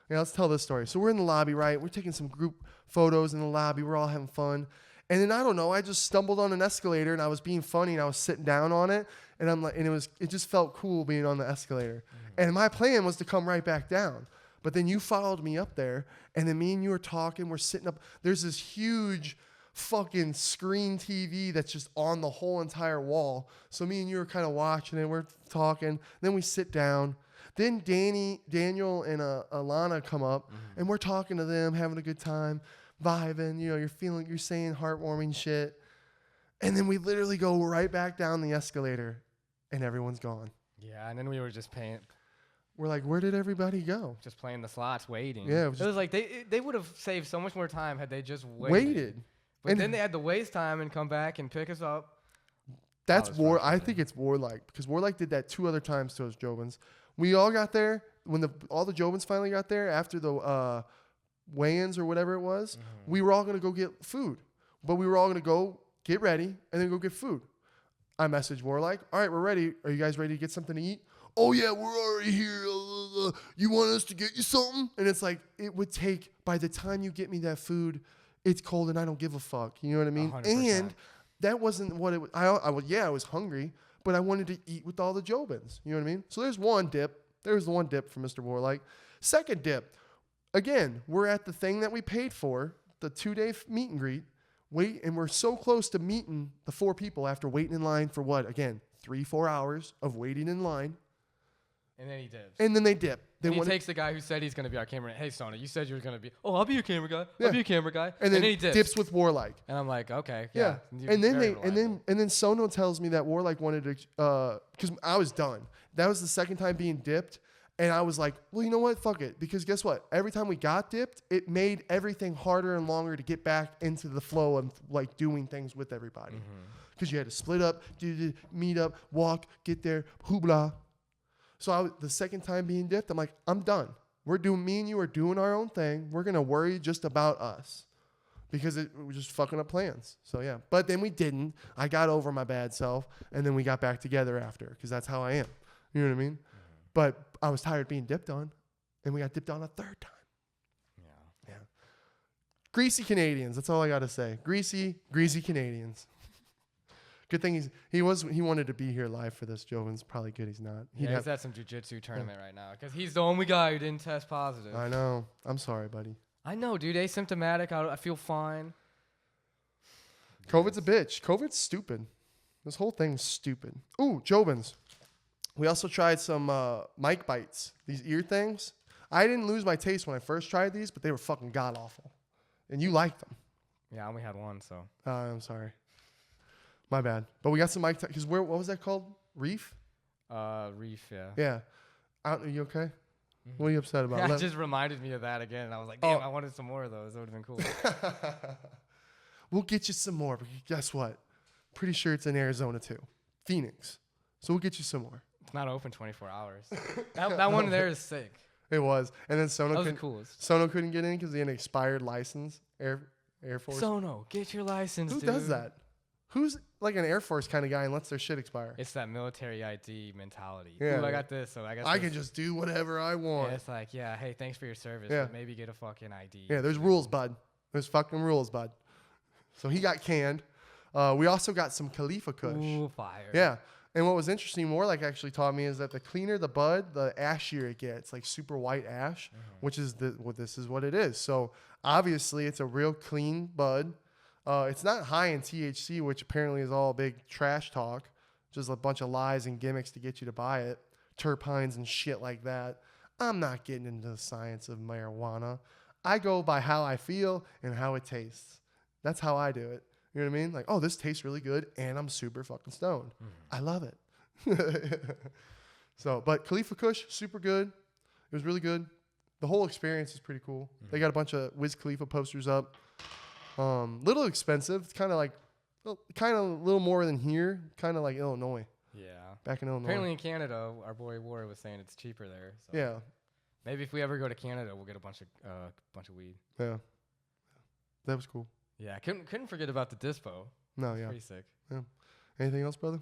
Speaker 1: Yeah, let's tell this story. So we're in the lobby, right? We're taking some group photos in the lobby. We're all having fun. And then I don't know, I just stumbled on an escalator and I was being funny and I was sitting down on it. And I'm like, and it just felt cool being on the escalator. Mm-hmm. And my plan was to come right back down. But then you followed me up there, and then me and you were talking. We're sitting up. There's this huge fucking screen TV that's just on the whole entire wall. So me and you were kind of watching it. We're talking. Then we sit down. Then Daniel, and Alana come up, and we're talking to them, having a good time, vibing. You know, you're saying heartwarming shit. And then we literally go right back down the escalator, and everyone's gone.
Speaker 2: Yeah, and then we were just paying.
Speaker 1: We're like, where did everybody go?
Speaker 2: Just playing the slots, waiting.
Speaker 1: Yeah,
Speaker 2: it was like they would have saved so much more time had they just waited. But
Speaker 1: and
Speaker 2: then they had to waste time and come back and pick us up.
Speaker 1: That's war. I think it's warlike because warlike did that 2 other times to us Jobins. We all got there when all the Jobins finally got there after the weigh-ins or whatever it was. We were all gonna go get food, but we were all gonna go get ready and then go get food. I messaged Warlike, all right, we're ready. Are you guys ready to get something to eat? Oh yeah, we're already here. You want us to get you something? And it's like it would take by the time you get me that food, it's cold and I don't give a fuck. You know what I mean?
Speaker 2: 100%.
Speaker 1: And that wasn't what it was. I was hungry, but I wanted to eat with all the Jobins. You know what I mean? So there's one dip. There's the one dip for Mr. Warlike. Second dip. Again, we're at the thing that we paid for, the 2-day meet and greet. And we're so close to meeting the 4 people after waiting in line for what? Again, 3-4 hours of waiting in line.
Speaker 2: And then he dips.
Speaker 1: And then they dip.
Speaker 2: Then he takes the guy who said he's going to be our cameraman. Hey, Sona, you said you were going to be. Oh, I'll be your camera guy. Yeah. I'll be your camera guy.
Speaker 1: And then
Speaker 2: he
Speaker 1: dips with Warlike.
Speaker 2: And I'm like, okay,
Speaker 1: yeah. And then Sono tells me that Warlike wanted to, because I was done. That was the second time being dipped. And I was like, well, you know what? Fuck it. Because guess what? Every time we got dipped, it made everything harder and longer to get back into the flow of like doing things with everybody. Because you had to split up, meet up, walk, get there, hoopla. So the second time being dipped, I'm like, I'm done. Me and you are doing our own thing. We're going to worry just about us. Because it was just fucking up plans. So yeah. But then we didn't. I got over my bad self. And then we got back together after. Because that's how I am. You know what I mean? But I was tired of being dipped on, and we got dipped on a third time. Yeah. Greasy Canadians. That's all I got to say. Greasy Canadians. Good thing he wanted to be here live for this. Jobin's probably good he's not.
Speaker 2: He's at some jiu-jitsu tournament right now because he's the only guy who didn't test positive.
Speaker 1: I know. I'm sorry, buddy.
Speaker 2: I know, dude. Asymptomatic. I feel fine.
Speaker 1: COVID's a bitch. COVID's stupid. This whole thing's stupid. Ooh, Jobins. We also tried some mic bites, these ear things. I didn't lose my taste when I first tried these, but they were fucking god-awful. And you liked them.
Speaker 2: Yeah, I only had one, so.
Speaker 1: I'm sorry. My bad. But we got some mic, because what was that called? Reef?
Speaker 2: Reef, yeah.
Speaker 1: Yeah. Are you okay? What are you upset about?
Speaker 2: Yeah, it just reminded me of that again. And I was like, damn, I wanted some more of those. That would have been cool.
Speaker 1: We'll get you some more, but guess what? Pretty sure it's in Arizona, too. Phoenix. So we'll get you some more.
Speaker 2: It's not open 24 hours. that one there is sick.
Speaker 1: It was. And then Sono couldn't get in because he had an expired license, Air Force.
Speaker 2: Sono, get your license,
Speaker 1: Who
Speaker 2: dude.
Speaker 1: does that? Who's like an Air Force kind of guy and lets their shit expire?
Speaker 2: It's that military ID mentality.
Speaker 1: Yeah.
Speaker 2: Ooh, I got this, so I guess
Speaker 1: I can just do whatever I want.
Speaker 2: Yeah, it's like, yeah, hey, thanks for your service,
Speaker 1: Yeah.
Speaker 2: but maybe get a fucking ID.
Speaker 1: Yeah, there's rules, bud. There's fucking rules, bud. So he got canned. We also got some Khalifa Kush.
Speaker 2: Ooh, fire.
Speaker 1: Yeah. And what was interesting, more like actually taught me, is that the cleaner the bud, the ashier it gets, like super white ash, which is this is what it is. So obviously it's a real clean bud. It's not high in THC, which apparently is all big trash talk, just a bunch of lies and gimmicks to get you to buy it, terpenes and shit like that. I'm not getting into the science of marijuana. I go by how I feel and how it tastes. That's how I do it. You know what I mean? Like, oh, this tastes really good, and I'm super fucking stoned. I love it. So, but Khalifa Kush, super good. It was really good. The whole experience is pretty cool. They got a bunch of Wiz Khalifa posters up. Little expensive. It's kind of a little more than here. Kind of like Illinois.
Speaker 2: Yeah.
Speaker 1: Back in Illinois.
Speaker 2: Apparently in Canada, our boy War was saying it's cheaper there. So
Speaker 1: Yeah.
Speaker 2: maybe if we ever go to Canada, we'll get a bunch of weed.
Speaker 1: Yeah. That was cool.
Speaker 2: Yeah, couldn't forget about the dispo.
Speaker 1: No, yeah.
Speaker 2: Pretty sick.
Speaker 1: Yeah. Anything else, brother?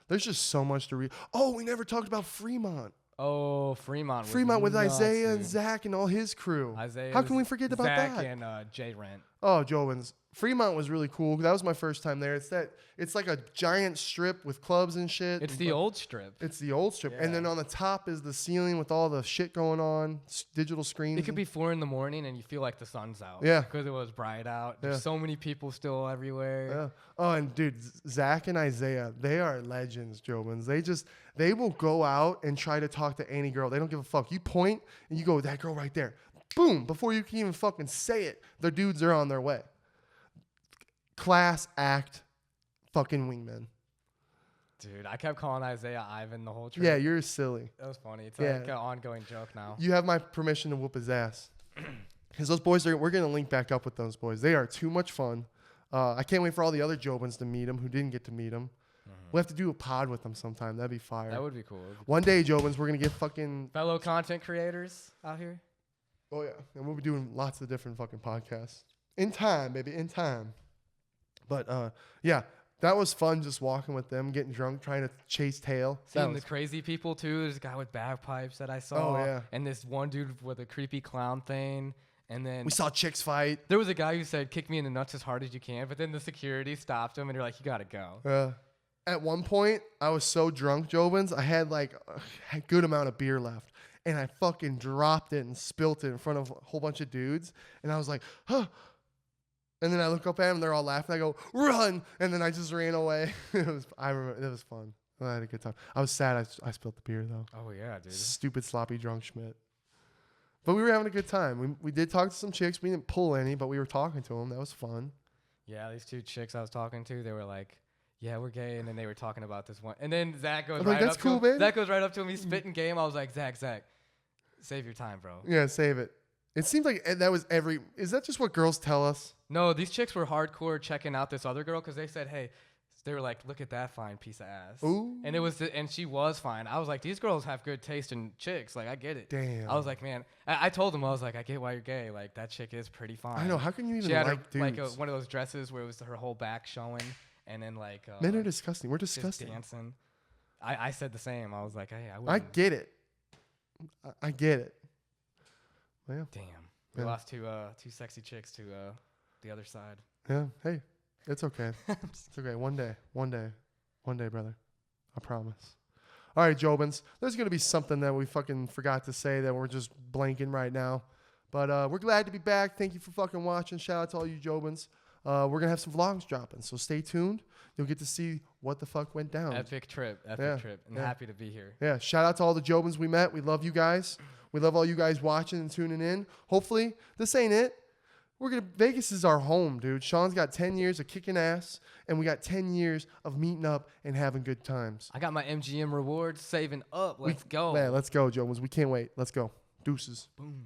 Speaker 1: There's just so much to read. Oh, we never talked about Fremont.
Speaker 2: Oh, Fremont
Speaker 1: with
Speaker 2: nuts,
Speaker 1: Isaiah
Speaker 2: dude.
Speaker 1: and Zach and all his crew.
Speaker 2: Isaiah.
Speaker 1: How can we forget about
Speaker 2: Zach
Speaker 1: that?
Speaker 2: and J Rent.
Speaker 1: Oh, Jobins. Fremont was really cool. That was my first time there. It's like a giant strip with clubs and shit.
Speaker 2: It's the old strip.
Speaker 1: It's the old strip.
Speaker 2: Yeah.
Speaker 1: And then on the top is the ceiling with all the shit going on, digital screens.
Speaker 2: It could be 4 a.m. and you feel like the sun's out.
Speaker 1: Yeah.
Speaker 2: Because it was bright out. There's so many people still everywhere.
Speaker 1: Yeah. Oh, and dude, Zach and Isaiah, they are legends, Jobins. They will go out and try to talk to any girl. They don't give a fuck. You point and you go, that girl right there. Boom. Before you can even fucking say it, the dudes are on their way. Class act fucking wingman.
Speaker 2: Dude, I kept calling Isaiah Ivan the whole trip.
Speaker 1: Yeah, you're silly.
Speaker 2: That was funny. It's like an ongoing joke now.
Speaker 1: You have my permission to whoop his ass. Because those boys, we're going to link back up with those boys. They are too much fun. I can't wait for all the other Jobins to meet him who didn't get to meet him. We'll have to do a pod with them sometime. That'd be fire.
Speaker 2: That would be cool.
Speaker 1: One day, Jobins, we're going to get fucking...
Speaker 2: fellow content creators out here.
Speaker 1: Oh, yeah. And we'll be doing lots of different fucking podcasts. In time, baby. In time. But, yeah, that was fun just walking with them, getting drunk, trying to chase tail.
Speaker 2: Seeing the crazy people, too. There's a guy with bagpipes that I saw.
Speaker 1: Oh, yeah.
Speaker 2: And this one dude with a creepy clown thing. And then
Speaker 1: we saw chicks fight.
Speaker 2: There was a guy who said, kick me in the nuts as hard as you can. But then the security stopped him, and you're like, you got to go.
Speaker 1: At one point, I was so drunk, Jobins, I had like a good amount of beer left. And I fucking dropped it and spilt it in front of a whole bunch of dudes. And I was like, huh. And then I look up at them, they're all laughing. I go, run! And then I just ran away. I remember, it was fun. I had a good time. I was sad I spilled the beer, though.
Speaker 2: Oh, yeah, dude.
Speaker 1: Stupid, sloppy, drunk Schmidt. But we were having a good time. We did talk to some chicks. We didn't pull any, but we were talking to them. That was fun.
Speaker 2: Yeah, these 2 chicks I was talking to, they were like, yeah, we're gay. And then they were talking about this one. And then Zach goes
Speaker 1: that's
Speaker 2: up
Speaker 1: cool,
Speaker 2: to him.
Speaker 1: baby.
Speaker 2: Zach goes right up to him. He's spitting game. I was like, Zach, save your time, bro.
Speaker 1: Yeah, save it. It seems like that was is that just what girls tell us?
Speaker 2: No, these chicks were hardcore checking out this other girl because they said, hey, they were like, look at that fine piece of ass.
Speaker 1: Ooh.
Speaker 2: And and she was fine. I was like, these girls have good taste in chicks. Like, I get it.
Speaker 1: Damn.
Speaker 2: I was like, man, I told them, I was like, I get why you're gay. Like, that chick is pretty fine.
Speaker 1: I know. How can you even
Speaker 2: she had
Speaker 1: like dudes?
Speaker 2: like one of those dresses where it was her whole back showing, and then like
Speaker 1: men are disgusting. We're disgusting.
Speaker 2: Just dancing. I said the same. I was like, hey,
Speaker 1: I get it. I get it. Well,
Speaker 2: damn. We lost two sexy chicks to the other side.
Speaker 1: Yeah. Hey, it's okay. It's okay. One day, brother. I promise. All right, Jobins. There's going to be something that we fucking forgot to say that we're just blanking right now. But we're glad to be back. Thank you for fucking watching. Shout out to all you Jobins. We're going to have some vlogs dropping, so stay tuned. You'll get to see what the fuck went down.
Speaker 2: Epic trip. And happy to be here.
Speaker 1: Yeah, shout out to all the Jobins we met. We love you guys. We love all you guys watching and tuning in. Hopefully, this ain't it. Vegas is our home, dude. Sean's got 10 years of kicking ass, and we got 10 years of meeting up and having good times.
Speaker 2: I got my MGM rewards saving up. Let's go.
Speaker 1: Man, let's go, Jobins. We can't wait. Let's go. Deuces.
Speaker 2: Boom.